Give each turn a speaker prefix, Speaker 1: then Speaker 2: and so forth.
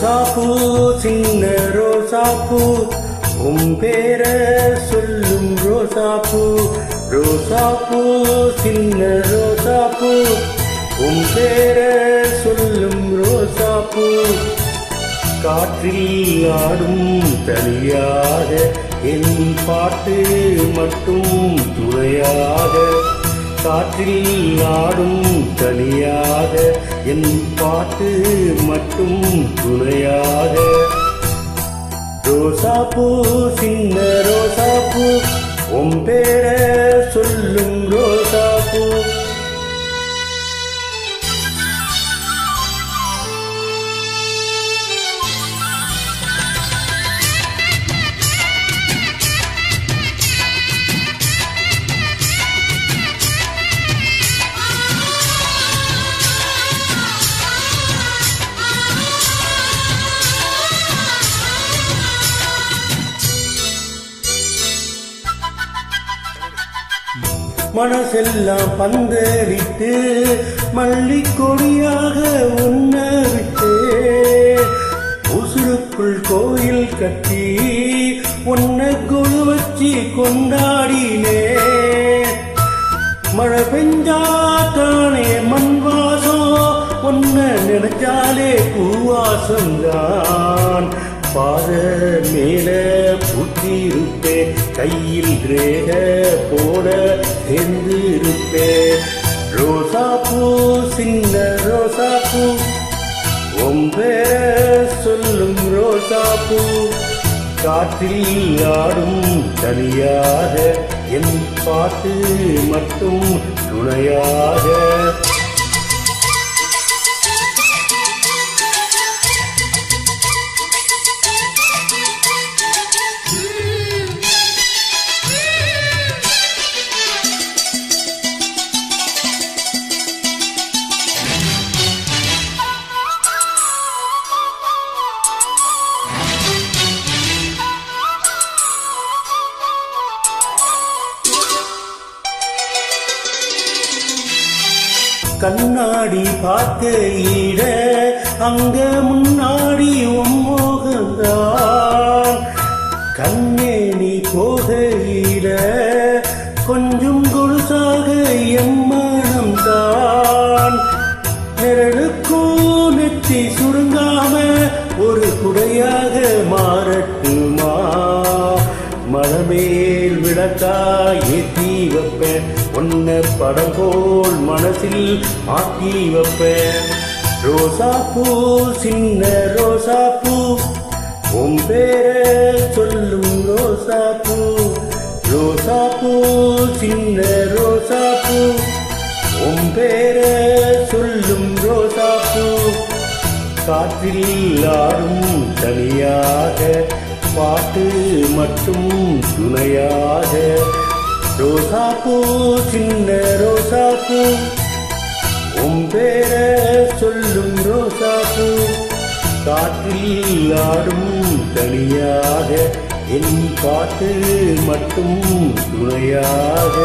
Speaker 1: ரோசாப்பூ சின்ன ரோசாப்பூ உன் பேர சொல்லும் ரோசாப்பூ. ரோசாப்பூ சின்ன ரோசாப்பூ உன் பேர சொல்லும் ரோசாப்பூ. காற்றில் ஆடும் தனியாக என் பாட்டு மட்டும் துணையாக. காற்றில் ஆடும் தனியாக என் பாட்டு மட்டும் துணையாக. ரோசாப்பூ சின்ன ரோசாப்பூ உன் பேர சொல்லும் ரோசாப்பூ. மனசெல்லாம் பந்தரிட்டு மல்லிக்கொடியாக உன்ன விட்டு. உசுருக்குள் கோயில் கட்டி உன்னை கொழு வச்சு கொண்டாடினே. மழை பெஞ்சா தானே மண் வாசம், உன்னை நினைச்சாலே பூவாசம்தான். பாத மேல புத்திருப்பே, கையில் ரேக போட சேர்ந்திருப்பே. ரோசாப்பூ சின்ன ரோசாப்பூ உன் பேர சொல்லும் ரோசாப்பூ. காற்றில் ஆடும் தனியாக என் பாட்டு மட்டும் துணையாக. கண்ணாடி பார்க்கையிட அங்க முன்னாடி உம்மோகந்தான். கண்ணே நீ போகையிட கொஞ்சம் கொலுசாக எம்மனம்தான். நிழலுக்கும் நெற்றி சுருங்காம ஒரு குடையாக மாறட்டுமா. மலமேல் விளக்காய் ஏற்றி வைப்பேன், உன்ன படம் போல் மனசில் ஆக்கி வைப்பேன். ரோசாப்பூ சின்ன ரோசாப்பூ உன் பேர சொல்லும் ரோசாப்பூ. ரோசாப்பூ சின்ன ரோசாப்பூ உன் பேர சொல்லும் ரோசாப்பூ. காற்றில் ஆடும் தனியாக பாட்டு மட்டும் துணையாக. ரோசாப்பூ சின்ன ரோசாப்பூ உன் பேர சொல்லும் ரோசாப்பூ. காற்றில் ஆடும் தனியாக என் பாட்டு மட்டும் துணையாக.